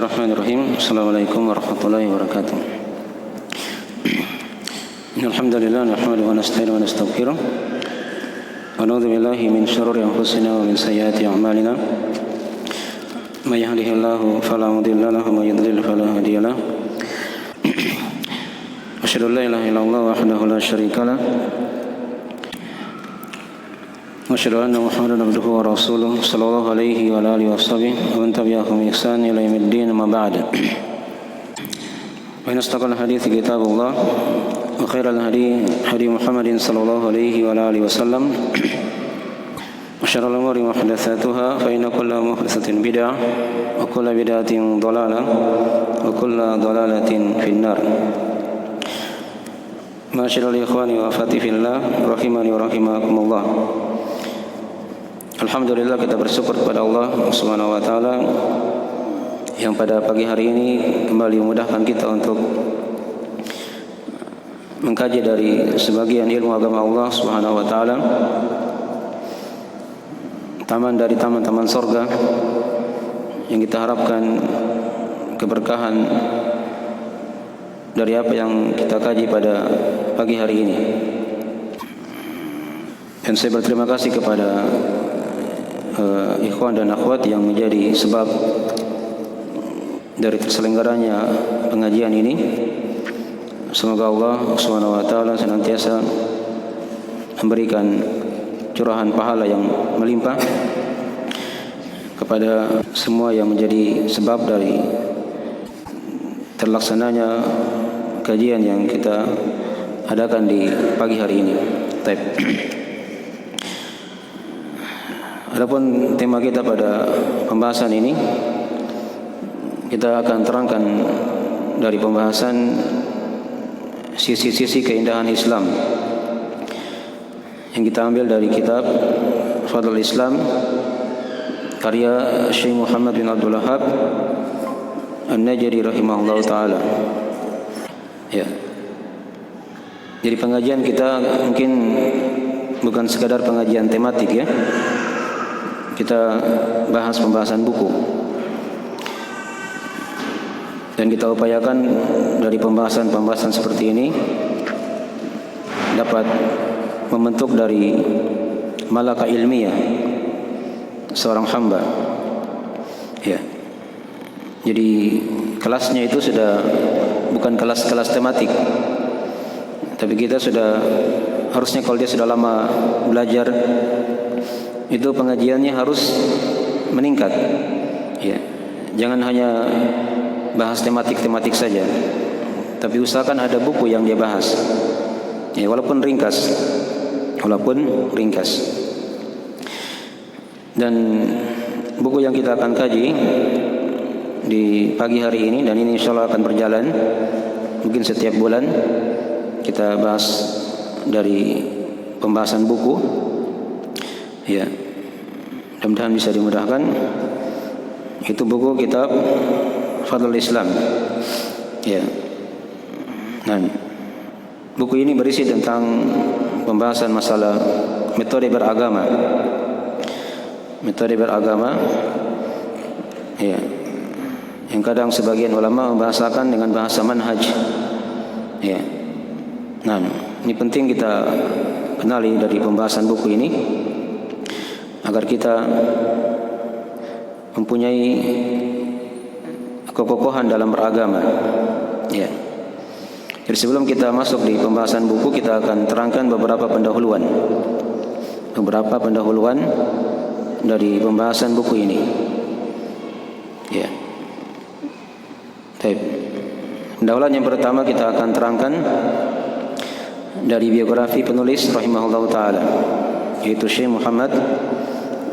Bismillahirrahmanirrahim. Assalamualaikum warahmatullahi wabarakatuh. Alhamdulillah nahmaduhu wa nasta'inuhu wa nastaghfiruh. Wa na'udzu billahi min shururi anfusina wa min sayyiati a'malina. May yahdihillahu fala mudilla lahu wa may yudlil fala hadiya lahu. Asyhadu an la ilaha illallah wahdahu la syarika lah. Asyhadu anna Muhammadan abduhu wa rasuluh sallallahu alaihi wa alihi washabihi wa man tabi'ahum bi ihsan ila yaumiddin amma ba'd. Wa inastaqal hadits kitabullah wa khairal hadi hadi Muhammadin sallallahu alaihi wa alihi wasallam. Wa syarrul umuri muhdatsatuha fa inna kulla muhdatsatin bid'ah wa kulla bid'atin dhalalah wa kulla dhalalatin finnar. Ma'asyiral ikhwani wa akhwati fillah rahimani wa rahimakumullah. Alhamdulillah, kita bersyukur kepada Allah Subhanahu wa taala yang pada pagi hari ini kembali memudahkan kita untuk mengkaji dari sebagian ilmu agama Allah Subhanahu wa taala, taman dari taman-taman surga yang kita harapkan keberkahan dari apa yang kita kaji pada pagi hari ini. Dan saya berterima kasih kepada ikhwan dan akhwat yang menjadi sebab dari terselenggaranya pengajian ini. Semoga Allah Subhanahu wa taala senantiasa memberikan curahan pahala yang melimpah kepada semua yang menjadi sebab dari terlaksananya kajian yang kita adakan di pagi hari ini. Baik. Adapun tema kita pada pembahasan ini, kita akan terangkan dari pembahasan sisi-sisi keindahan Islam yang kita ambil dari kitab Fadlul Islam karya Syekh Muhammad bin Abdul Wahhab An-Najdi rahimahullah ta'ala. Ya. Jadi pengajian kita mungkin bukan sekadar pengajian tematik, ya. Kita bahas pembahasan buku, dan kita upayakan dari pembahasan-pembahasan seperti ini dapat membentuk dari malaka ilmiah seorang hamba. Ya. Jadi kelasnya itu sudah bukan kelas-kelas tematik, tapi kita sudah harusnya, kalau dia sudah lama belajar, itu pengajiannya harus meningkat. Ya. Jangan hanya bahas tematik-tematik saja, tapi usahakan ada buku yang dia bahas. Ya, walaupun ringkas. Dan buku yang kita akan kaji di pagi hari ini, dan ini insyaallah akan berjalan mungkin setiap bulan, kita bahas dari pembahasan buku. Ya, mudah-mudahan bisa dimudahkan. Itu buku kitab Fadlul Islam. Ya. Nah, buku ini berisi tentang pembahasan masalah metode beragama. Ya. Yang kadang sebagian ulama membahasakan dengan bahasa manhaj. Ya. Nah, ini penting kita kenali dari pembahasan buku ini agar kita mempunyai kekokohan dalam beragama. Ya. Jadi sebelum kita masuk di pembahasan buku, kita akan terangkan beberapa pendahuluan dari pembahasan buku ini. Ya. Baik. Pendahuluan yang pertama kita akan terangkan dari biografi penulis rahimahullah taala, yaitu Syekh Muhammad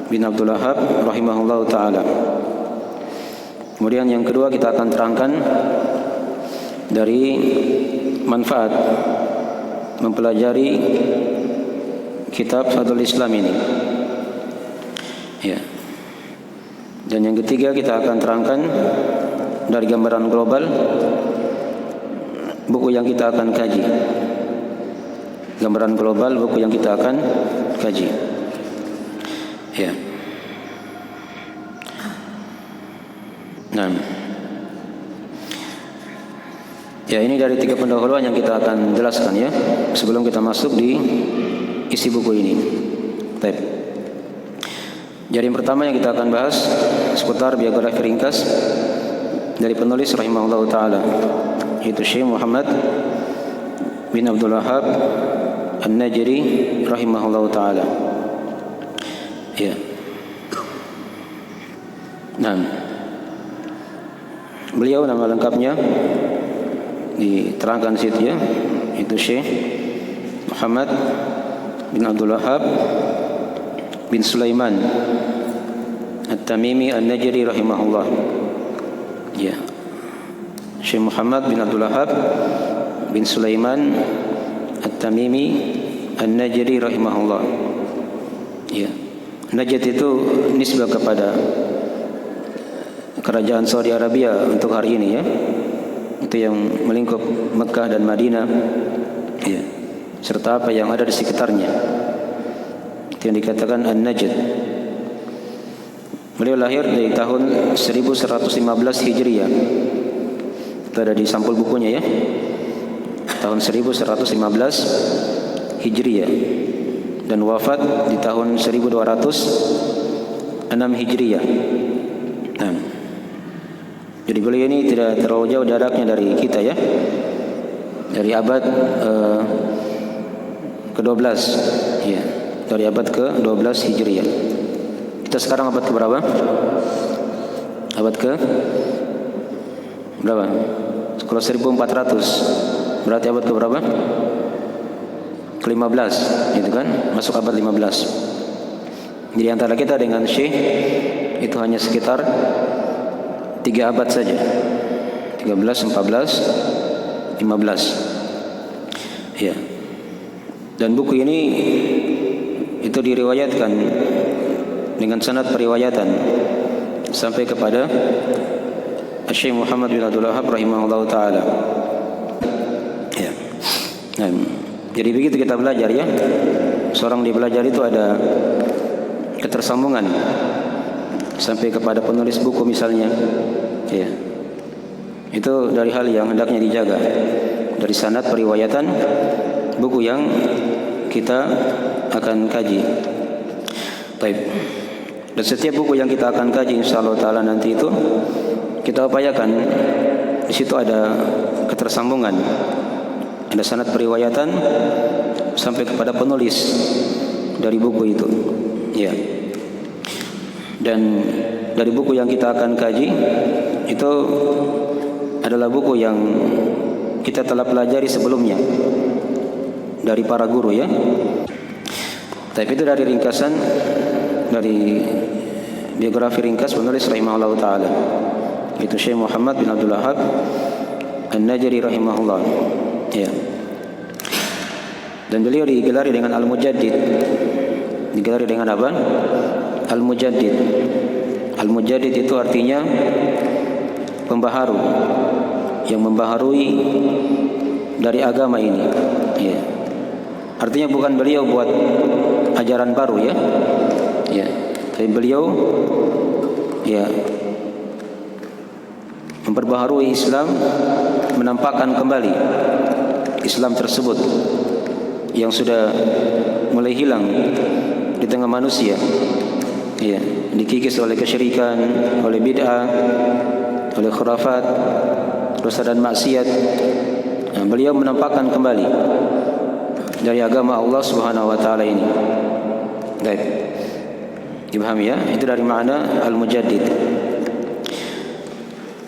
bin Abdul Wahhab rahimahullah ta'ala. Kemudian yang kedua kita akan terangkan dari manfaat mempelajari kitab Fadlul Islam ini. Ya. Dan yang ketiga kita akan terangkan dari gambaran global buku yang kita akan kaji. Gambaran global buku yang kita akan kaji. Ya. Nah, Ya, ini dari 3 pendahuluan yang kita akan jelaskan ya sebelum kita masuk di isi buku ini. Baik. Jadi yang pertama yang kita akan bahas seputar biografi ringkas dari penulis rahimahullah taala, yaitu Syekh Muhammad bin Abdul Wahhab An-Najri rahimahullah taala. Ya. Nah, beliau nama lengkapnya diterangkan situ ya, itu Syekh Muhammad bin Abdul Wahhab bin Sulaiman At-Tamimi An-Najri rahimahullah. Ya. Syekh Muhammad bin Abdul Wahhab bin Sulaiman At-Tamimi An-Najri rahimahullah. Ya. Najd itu nisbah kepada kerajaan Saudi Arabia untuk hari ini ya. Itu yang melingkup Mekah dan Madinah ya, serta apa yang ada di sekitarnya. Itu yang dikatakan An-Najd. Beliau lahir di tahun 1115 Hijriah. Itu ada di sampul bukunya ya. Tahun 1115 Hijriah dan wafat di tahun 1206 Hijriah. Nah, jadi beliau ini tidak terlalu jauh jaraknya dari kita ya, dari abad ke-12 ya, dari abad ke-12 Hijriah. Kita sekarang abad ke berapa? Abad ke berapa? Kalau 1400 berarti abad ke berapa? Ke-15 gitu kan, masuk abad 15. Jadi antara kita dengan Syekh itu hanya sekitar 3 abad saja, 13, 14, 15 ya. Dan buku ini itu diriwayatkan dengan sanad periwayatan sampai kepada Syekh Muhammad bin Abdul Wahhab rahimahullah ta'ala ya. Nah, jadi begitu kita belajar ya, seorang di belajar itu ada ketersambungan sampai kepada penulis buku misalnya ya. Itu dari hal yang hendaknya dijaga, dari sanad periwayatan buku yang kita akan kaji. Baik. Dan setiap buku yang kita akan kaji insyaallah taala nanti itu kita upayakan di situ ada ketersambungan, ada sanad periwayatan sampai kepada penulis dari buku itu ya. Dan dari buku yang kita akan kaji itu adalah buku yang kita telah pelajari sebelumnya dari para guru ya. Tapi itu dari ringkasan dari biografi ringkas penulis rahimahullah taala, itu Syekh Muhammad bin Abdul Wahhab An-Najri rahimahullah ya. Dan beliau digelari dengan Al-Mujaddid. Digelari dengan apa? Al-Mujaddid. Al-Mujaddid itu artinya pembaharu, yang membaharui dari agama ini ya. Artinya bukan beliau buat ajaran baru ya. Ya, tapi beliau ya memperbaharui Islam, menampakkan kembali Islam tersebut yang sudah mulai hilang di tengah manusia ya, dikikis oleh kesyirikan, oleh bid'ah, oleh khurafat, dosa dan maksiat. Nah, beliau menampakkan kembali dari agama Allah Subhanahu wa taala ini. Baik. Dipahami ya? Itu dari makna Al-Mujaddid.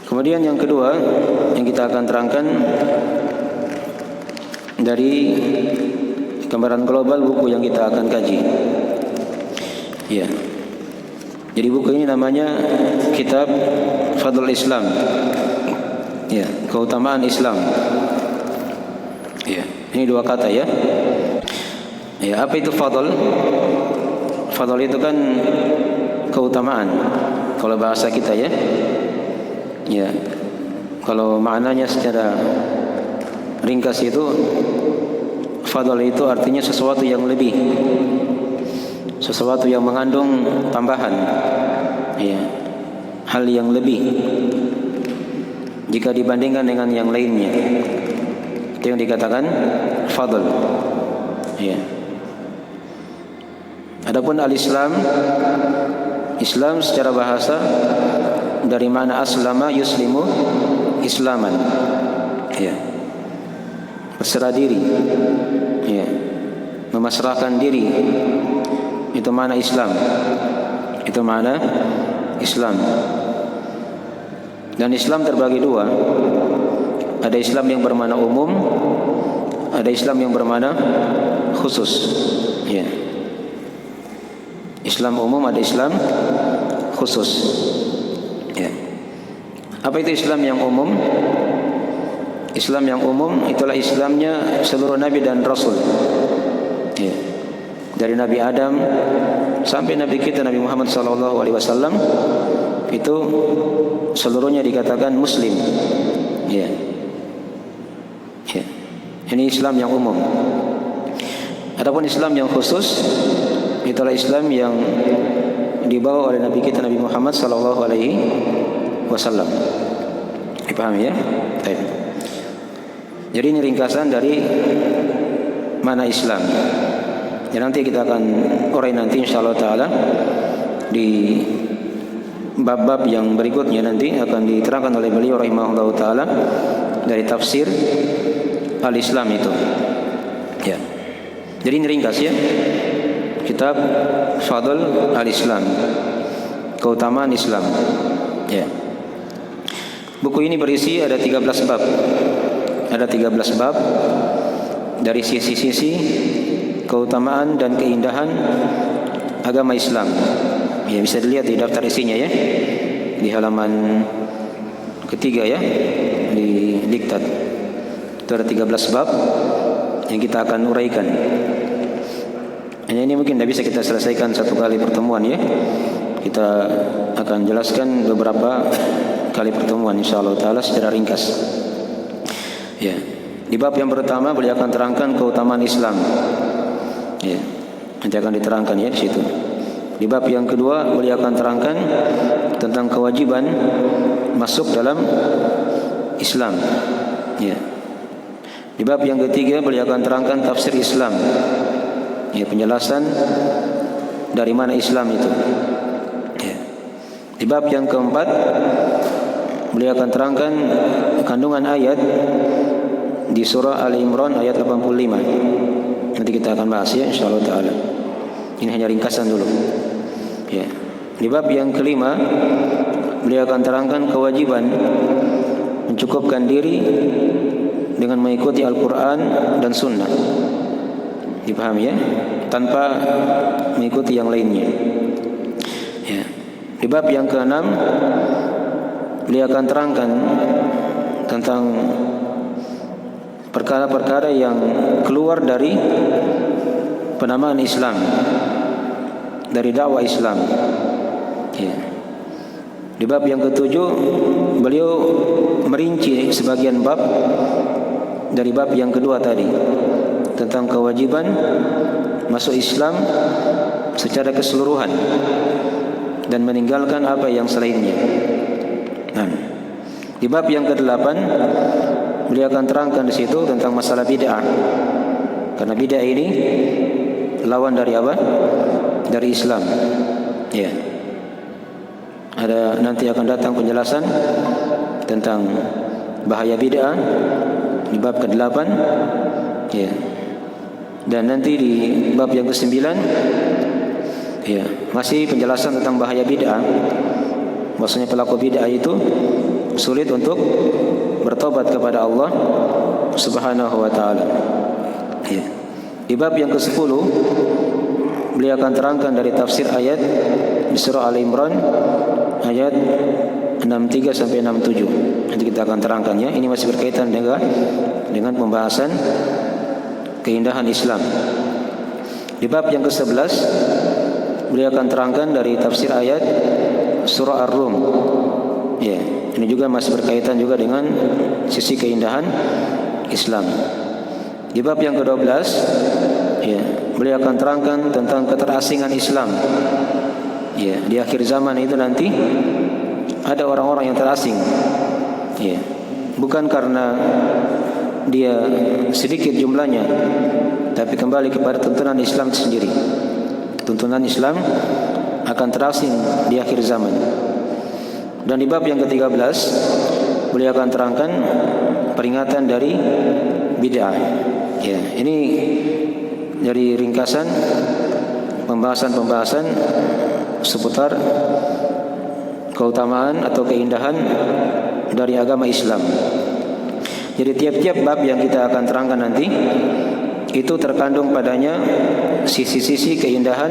Kemudian yang kedua yang kita akan terangkan dari gambaran global buku yang kita akan kaji. Ya. Jadi buku ini namanya Kitab Fadlul Islam. Ya, keutamaan Islam. Ya, ini 2 kata ya. Ya, apa itu fadl? Fadl itu kan keutamaan kalau bahasa kita ya. Ya. Kalau maknanya secara ringkas itu fadl itu artinya sesuatu yang lebih, sesuatu yang mengandung tambahan ya, hal yang lebih. jika dibandingkan dengan yang lainnya. Itu yang dikatakan fadl. Ya. Adapun al-Islam, Islam secara bahasa dari mana aslama yuslimu islaman. Ya. Berserah diri. Ya. Memasrahkan diri. Itu mana Islam. Itu mana Islam. Dan Islam terbagi dua. Ada Islam yang bermakna umum, ada Islam yang bermakna khusus. Ya. Islam umum, ada Islam khusus. Ya. Apa itu Islam yang umum? Islam yang umum itulah Islamnya seluruh Nabi dan Rasul. Ya. Dari Nabi Adam sampai Nabi kita Nabi Muhammad SAW, itu seluruhnya dikatakan Muslim. Ya. Ya. Ini Islam yang umum. Adapun Islam yang khusus, itulah Islam yang dibawa oleh Nabi kita Nabi Muhammad SAW. Dipahami ya? Baik. Jadi ini ringkasan dari mana Islam. Ya, nanti kita akan urai nanti insyaallah taala di bab-bab yang berikutnya, nanti akan diterangkan oleh beliau rahimahullah taala dari tafsir al-Islam itu. Ya. Jadi ini ringkas ya. Kitab Fadl al-Islam, keutamaan Islam. Ya. Buku ini berisi ada 13 bab. Ada 13 bab dari sisi-sisi keutamaan dan keindahan agama Islam. Ya, bisa dilihat di daftar isinya ya. Di halaman ketiga ya, di diktat. Itu ada 13 bab yang kita akan uraikan. Hanya ini mungkin tidak bisa kita selesaikan satu kali pertemuan ya. Kita akan jelaskan beberapa kali pertemuan insyaallah taala secara ringkas. Ya. Di bab yang pertama beliau akan terangkan keutamaan Islam. Ya. Nanti akan diterangkan ya di situ. Di bab yang kedua beliau akan terangkan tentang kewajiban masuk dalam Islam. Ya. Di bab yang ketiga beliau akan terangkan tafsir Islam. Ya, penjelasan dari mana Islam itu. Ya. Di bab yang keempat beliau akan terangkan kandungan ayat di surah Ali Imran ayat 85. Nanti kita akan bahas ya insyaallah taala. Ini hanya ringkasan dulu. Ya. Di bab yang kelima beliau akan terangkan kewajiban mencukupkan diri dengan mengikuti Al-Quran dan Sunnah. Dipahami ya? Tanpa mengikuti yang lainnya. Ya. Di bab yang keenam beliau akan terangkan tentang perkara-perkara yang keluar dari penamaan Islam, dari dakwah Islam. Ya. Di bab yang ketujuh beliau merinci sebagian bab dari bab yang kedua tadi tentang kewajiban masuk Islam secara keseluruhan dan meninggalkan apa yang selainnya. Nah, di bab yang ke-8 beliau akan terangkan di situ tentang masalah bid'ah. Karena bid'ah ini lawan dari apa? Dari Islam. Ya. Ada nanti akan datang penjelasan tentang bahaya bid'ah di bab ke-8. Ya. Dan nanti di bab yang ke-9 ya, masih penjelasan tentang bahaya bid'ah. Maksudnya pelaku bid'ah itu sulit untuk bertobat kepada Allah Subhanahu wa taala. Ya. Di bab yang ke-10 beliau akan terangkan dari tafsir ayat di surah Ali Imran ayat 63 sampai 67. Nanti kita akan terangkan ya. Ini masih berkaitan dengan pembahasan keindahan Islam. Di bab yang ke-11 beliau akan terangkan dari tafsir ayat surah Ar-Rum. Ya, ini juga masih berkaitan juga dengan sisi keindahan Islam. Di bab yang ke-12 ya, beliau akan terangkan tentang keterasingan Islam. Ya, di akhir zaman itu nanti ada orang-orang yang terasing. Ya, bukan karena dia sedikit jumlahnya, tapi kembali kepada tuntunan Islam itu sendiri. Tuntunan Islam akan terasing di akhir zaman. Dan di bab yang ke-13 beliau akan terangkan peringatan dari bid'ah. Ya, ini dari ringkasan pembahasan-pembahasan seputar keutamaan atau keindahan dari agama Islam. Jadi tiap-tiap bab yang kita akan terangkan nanti itu terkandung padanya sisi-sisi keindahan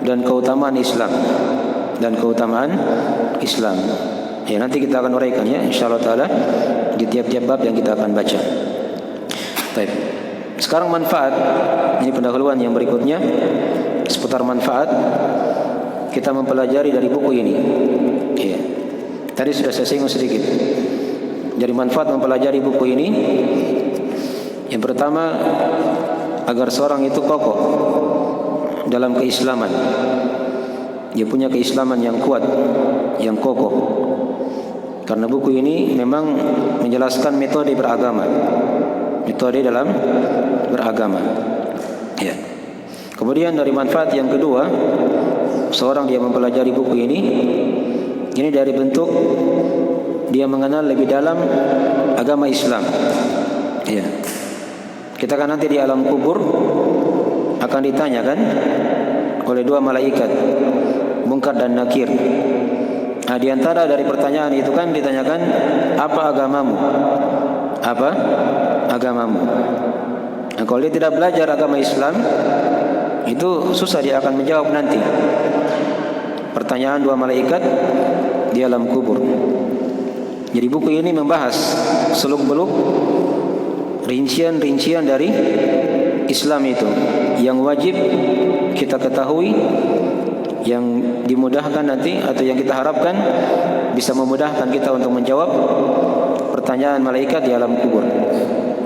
dan keutamaan Islam Ya, nanti kita akan uraikan ya insyaallah taala di tiap-tiap bab yang kita akan baca. Baik. Sekarang manfaat. Ini pendahuluan yang berikutnya seputar manfaat kita mempelajari dari buku ini. Ya. Tadi sudah saya singgung sedikit. Dari manfaat mempelajari buku ini, yang pertama agar seorang itu kokoh dalam keislaman. Dia punya keislaman yang kuat, yang kokoh. Karena buku ini memang menjelaskan metode beragama, metode dalam beragama. Ya. Kemudian dari manfaat yang kedua, seorang dia mempelajari buku ini dari bentuk dia mengenal lebih dalam agama Islam. Ya. Kita kan nanti di alam kubur akan ditanyakan oleh dua malaikat, Munkar dan Nakir. Nah, di antara dari pertanyaan itu kan ditanyakan, apa agamamu? Apa agamamu? Nah, kalau dia tidak belajar agama Islam, itu susah dia akan menjawab nanti. Pertanyaan dua malaikat di alam kubur. Jadi buku ini membahas seluk-beluk rincian-rincian dari Islam itu yang wajib kita ketahui, yang dimudahkan nanti atau yang kita harapkan bisa memudahkan kita untuk menjawab pertanyaan malaikat di alam kubur.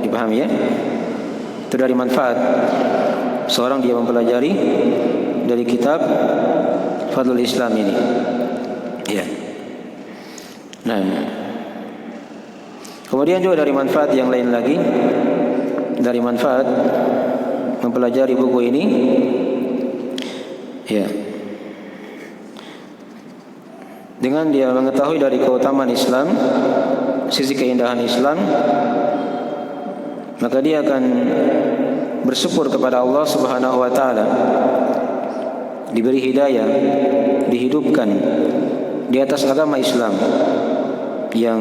Dipahami ya? Itu dari manfaat seorang dia mempelajari dari kitab Fadlul Islam ini. Ya. Nah, kemudian juga dari manfaat yang lain lagi, dari manfaat mempelajari buku ini, ya, dengan dia mengetahui dari keutamaan Islam, sisi keindahan Islam, maka dia akan bersyukur kepada Allah Subhanahu wa taala, diberi hidayah, dihidupkan di atas agama Islam yang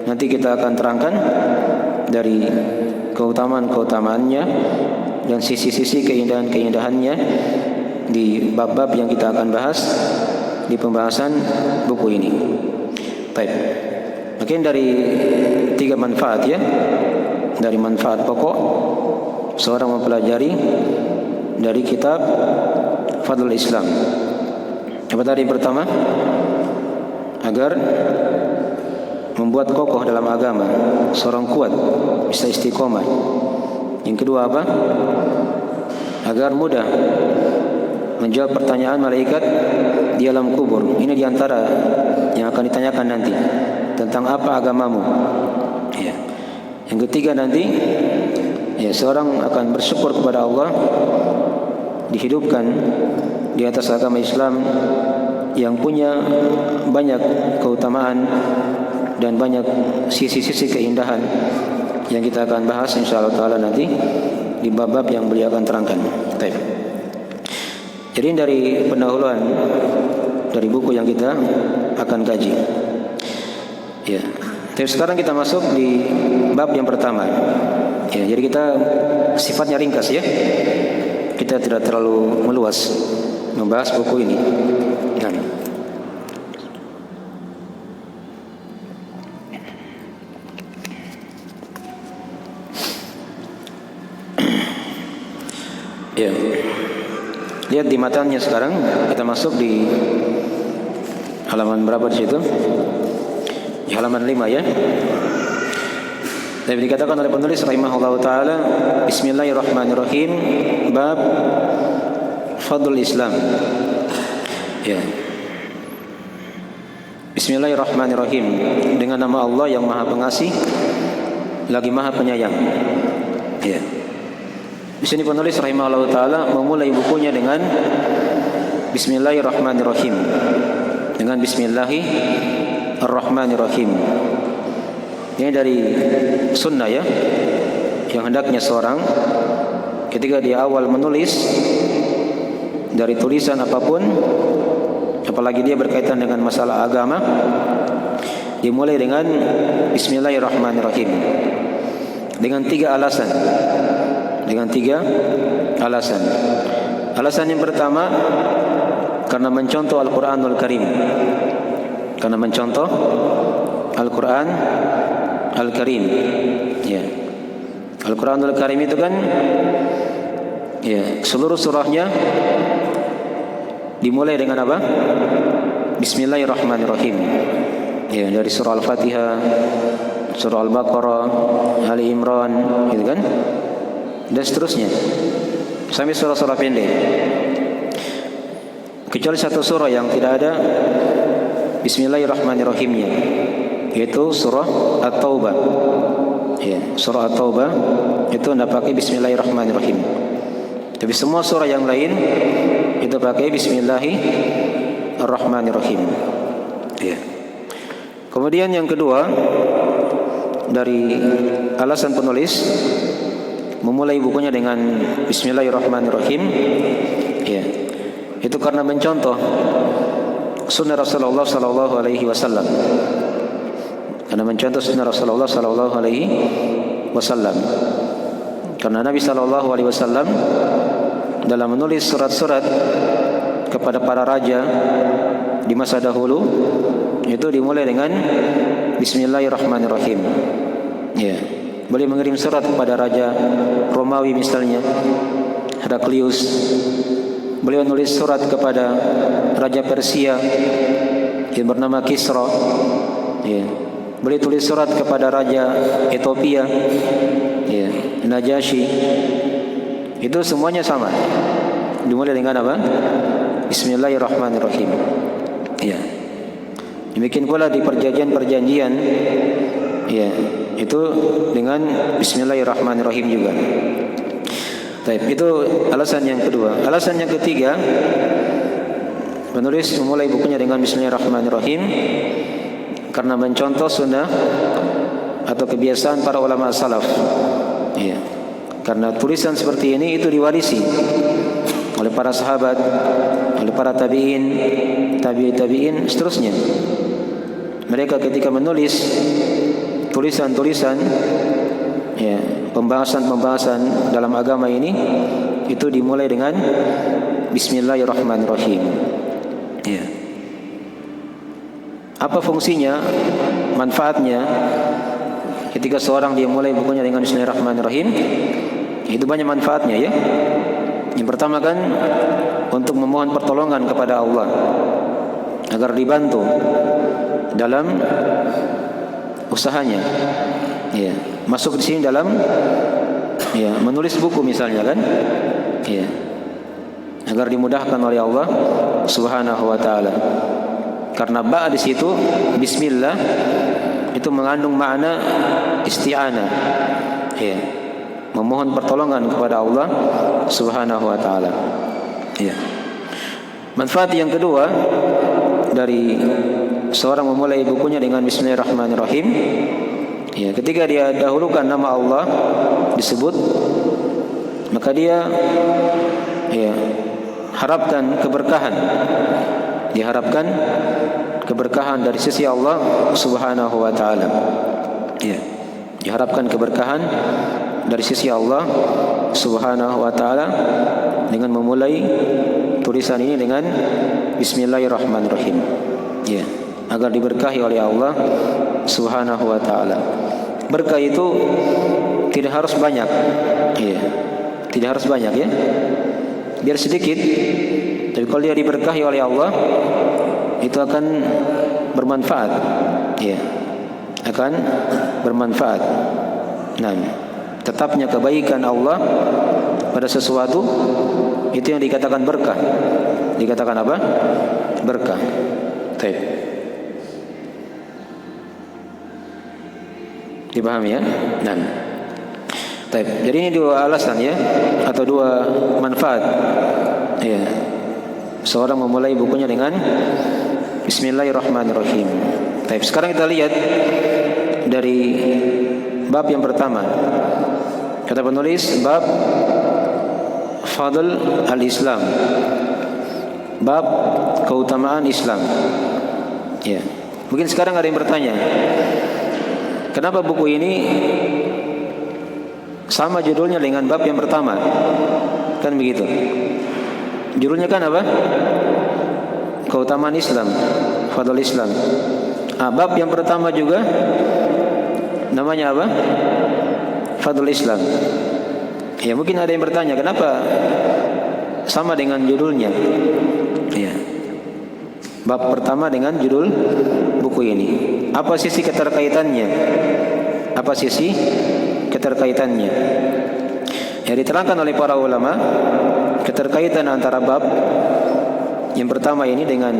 nanti kita akan terangkan dari keutamaan-keutamaannya dan sisi-sisi keindahan-keindahannya di bab-bab yang kita akan bahas di pembahasan buku ini. Baik. Mungkin dari 3 manfaat ya. Dari manfaat pokok seorang mempelajari dari kitab Fadlul Islam. Apa tadi pertama? Agar membuat kokoh dalam agama, seorang kuat, bisa istiqomah. Yang kedua apa? Agar mudah menjawab pertanyaan malaikat di alam kubur. Ini diantara yang akan ditanyakan nanti tentang apa agamamu. Ya. Yang ketiga nanti, ya, seorang akan bersyukur kepada Allah dihidupkan di atas agama Islam yang punya banyak keutamaan dan banyak sisi-sisi keindahan yang kita akan bahas insyaallah taala nanti di bab-bab yang beliau akan terangkan. Baik. Jadi dari pendahuluan dari buku yang kita akan kaji. Ya. Tapi sekarang kita masuk di bab yang pertama. Ya, jadi kita sifatnya ringkas ya. Kita tidak terlalu meluas membahas buku ini. Nah. Ya. Lihat di matanya sekarang, kita masuk di halaman berapa di situ? Di halaman 5 ya. Tapi dikatakan oleh penulis rahimahullah taala, Bismillahirrahmanirrahim, bab Fadlul Islam. Ya. Bismillahirrahmanirrahim. Dengan nama Allah yang Maha Pengasih lagi Maha Penyayang. Ya. Di sini penulis rahimahullah taala memulai bukunya dengan Bismillahirrahmanirrahim. Dengan Bismillahirrahmanirrahim. Ini dari sunnah ya, yang hendaknya seorang ketika dia awal menulis dari tulisan apapun, apalagi dia berkaitan dengan masalah agama, dimulai dengan Bismillahirrahmanirrahim dengan 3 alasan. Dengan 3 alasan. Alasan yang pertama, karena mencontoh Al-Quranul Karim. Karena mencontoh Al-Quran Al-Karim. Ya. Al-Quranul Karim itu kan ya, seluruh surahnya dimulai dengan apa? Bismillahirrahmanirrahim. Ya, dari surah Al-Fatihah, surah Al-Baqarah, Ali Imran, gitu kan? Dan seterusnya. Sampai surah-surah pendek. Kecuali satu surah yang tidak ada Bismillahirrahmanirrahimnya, yaitu surah At-Taubah. Ya, surah At-Taubah itu tidak pakai Bismillahirrahmanirrahim. Tapi semua surah yang lain itu pakai Bismillahirrahmanirrahim. Ya. Kemudian yang kedua, dari alasan penulis memulai bukunya dengan Bismillahirrahmanirrahim, ya, itu karena mencontoh sunnah Rasulullah sallallahu alaihi wasallam. Karena mencontoh sunnah Rasulullah sallallahu alaihi wasallam. Karena Nabi sallallahu alaihi wasallam dalam menulis surat-surat kepada para raja di masa dahulu itu dimulai dengan Bismillahirrahmanirrahim. Ya, boleh mengirim surat kepada raja Romawi misalnya, Heraklius. Beliau menulis surat kepada raja Persia yang bernama Kisra. Ya. Beliau tulis surat kepada raja Ethiopia, ya, Najasyi. Itu semuanya sama. Dimulai dengan apa? Bismillahirrahmanirrahim. Ya. Demikian pula di perjanjian-perjanjian, ya, itu dengan Bismillahirrahmanirrahim juga. Baik, itu alasan yang kedua. Alasan yang ketiga, penulis memulai bukunya dengan Bismillahirrahmanirrahim karena mencontoh sunnah atau kebiasaan para ulama salaf. Ya. Karena tulisan seperti ini itu diwarisi oleh para sahabat, oleh para tabi'in, tabi'in, seterusnya. Mereka ketika menulis tulisan-tulisan, ya, pembahasan-pembahasan dalam agama ini itu dimulai dengan Bismillahirrahmanirrahim. Ya. Apa fungsinya, manfaatnya ketika seorang dia mulai bukunya dengan Bismillahirrahmanirrahim? Itu banyak manfaatnya ya. Yang pertama kan untuk memohon pertolongan kepada Allah agar dibantu dalam usahanya. Ya, masuk di sini dalam, ya, menulis buku misalnya kan, ya, agar dimudahkan oleh Allah Subhanahu wa taala. Karena ba di situ bismillah itu mengandung makna isti'anah, ya, memohon pertolongan kepada Allah Subhanahu wa taala. Ya. Manfaat yang kedua dari seorang memulai bukunya dengan Bismillahirrahmanirrahim, ya, ketika dia dahulukan nama Allah disebut, maka dia, ya, harapkan keberkahan. Diharapkan keberkahan dari sisi Allah Subhanahu wa taala. Ya. Diharapkan keberkahan dari sisi Allah Subhanahu wa taala dengan memulai tulisan ini dengan Bismillahirrahmanirrahim. Ya, agar diberkahi oleh Allah Subhanahu wa taala. Berkah itu tidak harus banyak. Ya. Tidak harus banyak ya. Biar sedikit. Tapi kalau dia diberkahi oleh Allah, itu akan bermanfaat. Ya. Akan bermanfaat. Nah, tetapnya kebaikan Allah pada sesuatu itu yang dikatakan berkah. Dikatakan apa? Berkah. Baik. Dipahami ya? Nah. Jadi ini dua alasan ya, atau dua manfaat. Ya. Seorang memulai bukunya dengan Bismillahirrahmanirrahim. Sekarang kita lihat dari bab yang pertama. Kata penulis, bab Fadl al-Islam, bab keutamaan Islam. Ya. Mungkin sekarang ada yang bertanya, kenapa buku ini sama judulnya dengan bab yang pertama? Kan begitu. Judulnya kan apa? Keutamaan Islam, Fadl Islam. Bab yang pertama juga namanya apa? Fadl Islam. Ya, mungkin ada yang bertanya, kenapa sama dengan judulnya? Ya. Bab pertama dengan judul buku ini. Apa sisi keterkaitannya? Apa sisi keterkaitannya? Ya, diterangkan oleh para ulama keterkaitan antara bab yang pertama ini dengan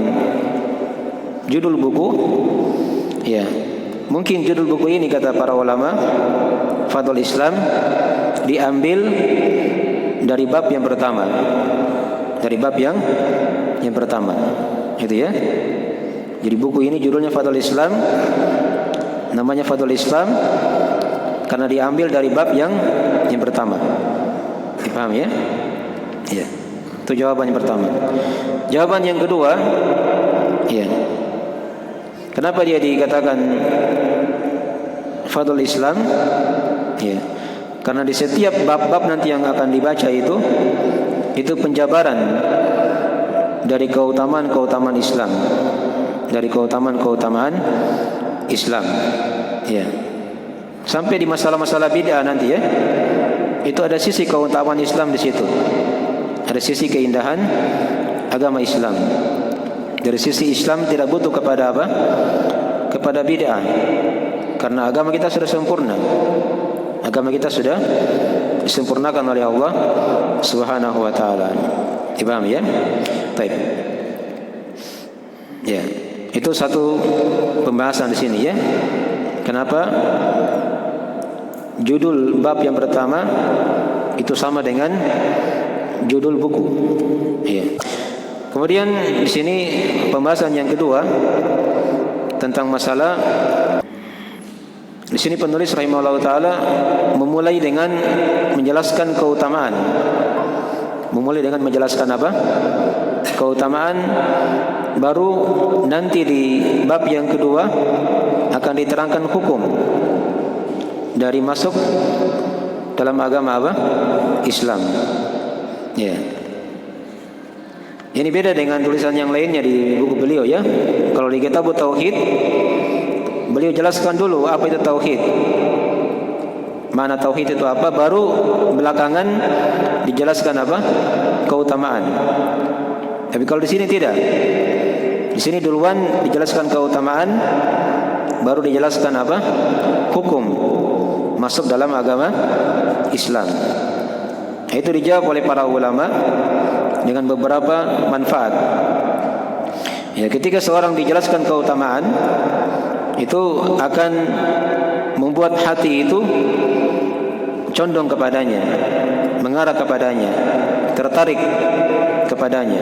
judul buku. Ya, mungkin judul buku ini kata para ulama Fadl Islam diambil dari bab yang pertama. Dari bab yang pertama. Itu ya. Jadi buku ini judulnya Fadl Islam, namanya Fadl Islam karena diambil dari bab yang pertama. Dipaham ya? Ya. Itu jawaban yang pertama. Jawaban yang kedua, ya. Kenapa dia dikatakan Fadl Islam? Ya. Karena di setiap bab-bab nanti yang akan dibaca itu penjabaran dari keutamaan-keutamaan Islam, dari keutamaan-keutamaan Islam. Ya. Sampai di masalah-masalah bid'ah nanti ya. Itu ada sisi keutamaan Islam di situ. Ada sisi keindahan agama Islam. Dari sisi Islam tidak butuh kepada apa? Kepada bid'ah. Karena agama kita sudah sempurna. Agama kita sudah disempurnakan oleh Allah Subhanahu wa taala. Dipahami ya? Baik. Ya, itu satu pembahasan di sini ya. Kenapa judul bab yang pertama itu sama dengan judul buku? Ya. Kemudian di sini pembahasan yang kedua tentang masalah. Di sini penulis rahimahullah taala memulai dengan menjelaskan keutamaan. Memulai dengan menjelaskan apa? Keutamaan, baru nanti di bab yang kedua akan diterangkan hukum dari masuk dalam agama apa? Islam. Ya. Ini beda dengan tulisan yang lainnya di buku beliau ya. Kalau di kitab Tauhid beliau jelaskan dulu apa itu tauhid. Mana tauhid itu apa, baru belakangan dijelaskan apa? Keutamaan. Tapi kalau di sini tidak. Di sini duluan dijelaskan keutamaan, baru dijelaskan apa? Hukum masuk dalam agama Islam. Itu dijawab oleh para ulama dengan beberapa manfaat. Ya, ketika seorang dijelaskan keutamaan, itu akan membuat hati itu condong kepadanya, mengarah kepadanya, tertarik kepadanya.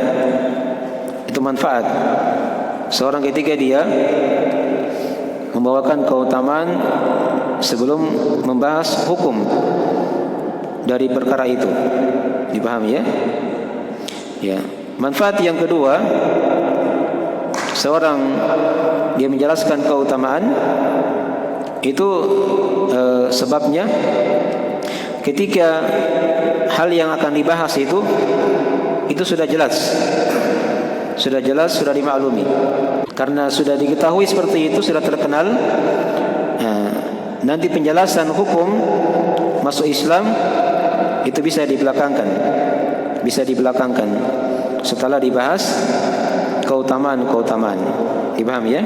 Itu manfaat. Seorang ketika dia membawakan keutamaan sebelum membahas hukum dari perkara itu. Dipahami ya? Ya. Manfaat yang kedua, seorang dia menjelaskan keutamaan itu sebabnya ketika hal yang akan dibahas itu sudah jelas, sudah dimaklumi, karena sudah diketahui seperti itu, sudah terkenal. Nanti penjelasan hukum masuk Islam itu bisa dibelakangkan setelah dibahas keutamaan. Dipahami ya?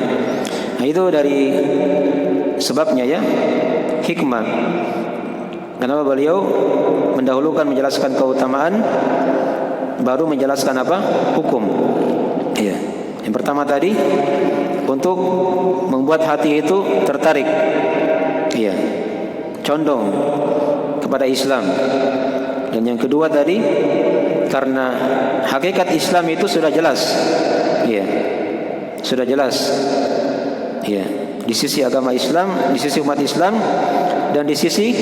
Nah, itu dari sebabnya ya, hikmah. Kenapa beliau mendahulukan menjelaskan keutamaan, baru menjelaskan apa? Hukum. Iya. Yang pertama tadi untuk membuat hati itu tertarik Iya, condong kepada Islam. Dan yang kedua tadi, karena hakikat Islam itu sudah jelas. Iya, sudah jelas. Iya, di sisi agama Islam, di sisi umat Islam, dan di sisi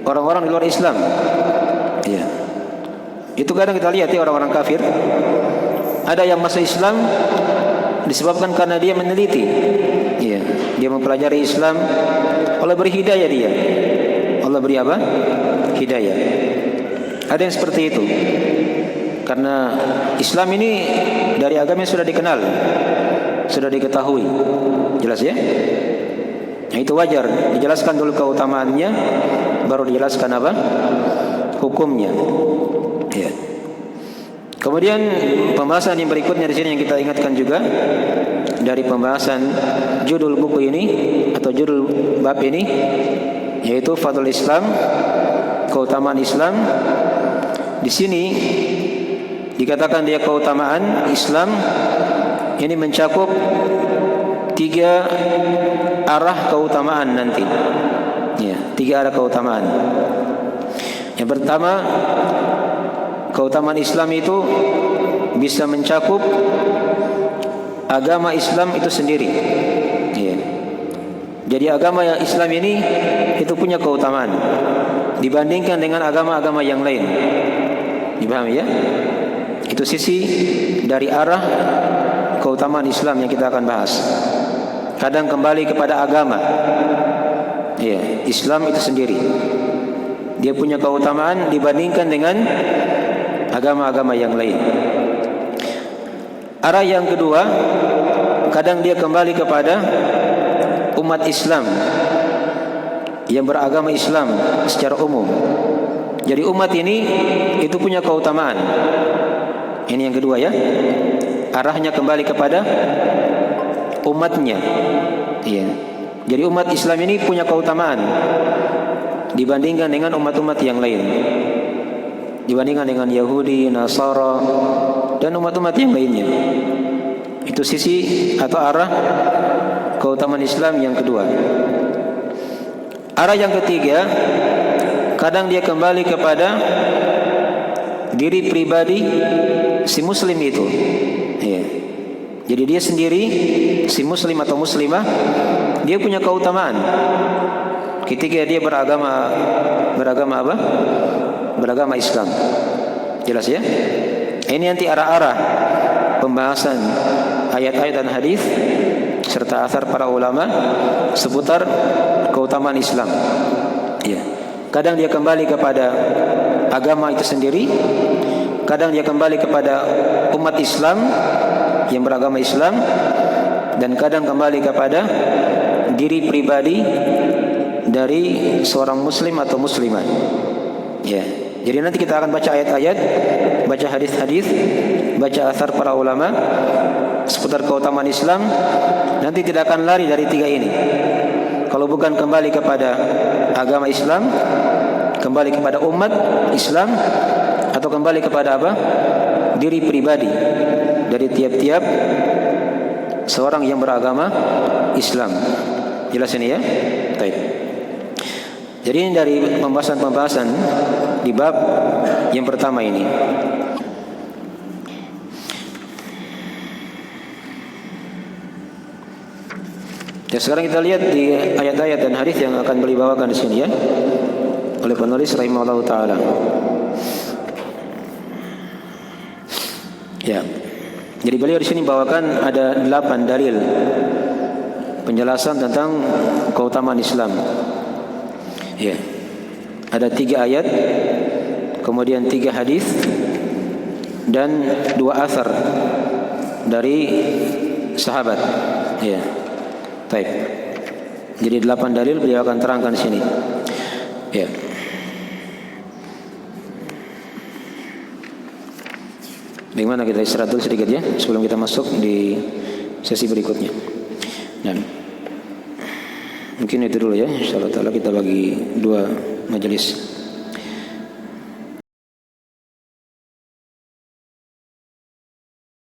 orang-orang di luar Islam. Iya, itu kadang kita lihat ya, orang-orang kafir, ada yang masuk Islam disebabkan karena dia meneliti. Iya, dia mempelajari Islam, Allah beri hidayah dia. Allah beri apa? Hidayah. Ada yang seperti itu. Karena Islam ini dari agama yang sudah dikenal, sudah diketahui. Jelas ya? Nah, itu wajar. Dijelaskan dulu keutamaannya, baru dijelaskan apa? Hukumnya. Ya. Kemudian pembahasan yang berikutnya di sini yang kita ingatkan juga dari pembahasan judul buku ini atau judul bab ini, yaitu Fadlul Islam, keutamaan Islam. Di sini dikatakan dia keutamaan Islam ini mencakup 3 arah keutamaan nanti. Ya, 3 arah keutamaan. Yang pertama, keutamaan Islam itu bisa mencakup agama Islam itu sendiri. Ya. Jadi agama Islam ini itu punya keutamaan dibandingkan dengan agama-agama yang lain. Dipahami ya? Itu sisi dari arah keutamaan Islam yang kita akan bahas. Kadang kembali kepada agama. Ya, Islam itu sendiri. Dia punya keutamaan dibandingkan dengan agama-agama yang lain. Arah yang kedua, kadang dia kembali kepada umat Islam yang beragama Islam secara umum. Jadi umat ini itu punya keutamaan. Ini yang kedua ya. Arahnya kembali kepada umatnya. Iya. Jadi umat Islam ini punya keutamaan dibandingkan dengan umat-umat yang lain. Dibandingkan dengan Yahudi, Nasara, dan umat-umat yang lainnya. Itu sisi atau arah keutamaan Islam yang kedua. Arah yang ketiga, kadang dia kembali kepada diri pribadi si muslim itu. Ya. Jadi dia sendiri, si muslim atau muslimah, dia punya keutamaan ketika dia beragama apa? Beragama Islam. Jelas ya? Ini nanti arah-arah pembahasan ayat-ayat dan hadis serta asar para ulama seputar keutamaan Islam. Ya. Kadang dia kembali kepada agama itu sendiri, kadang dia kembali kepada umat Islam yang beragama Islam, dan kadang kembali kepada diri pribadi dari seorang muslim atau muslimat. Ya. Jadi nanti kita akan baca ayat-ayat, baca hadis-hadis, baca asar para ulama seputar keutamaan Islam. Nanti tidak akan lari dari 3 ini. Kalau bukan kembali kepada agama Islam, kembali kepada umat Islam, atau kembali kepada apa? Diri pribadi dari tiap-tiap seorang yang beragama Islam. Jelas ini ya? Baik. Jadi ini dari pembahasan-pembahasan di bab yang pertama ini. Ya, sekarang kita lihat di ayat-ayat dan hadis yang akan beliau bawakan di sini ya, oleh penulis rahimahullahu taala. Ya. Jadi beliau di sini bawakan ada 8 dalil penjelasan tentang keutamaan Islam. Ya. Ada 3 ayat, kemudian 3 hadis dan 2 asar dari sahabat. Ya. Baik. Jadi 8 dalil beliau akan terangkan di sini. Ya. Bagaimana kita istirahat dulu sedikit ya sebelum kita masuk di sesi berikutnya. Dan mungkin itu dulu ya. Insyaallah taala kita bagi 2 majelis.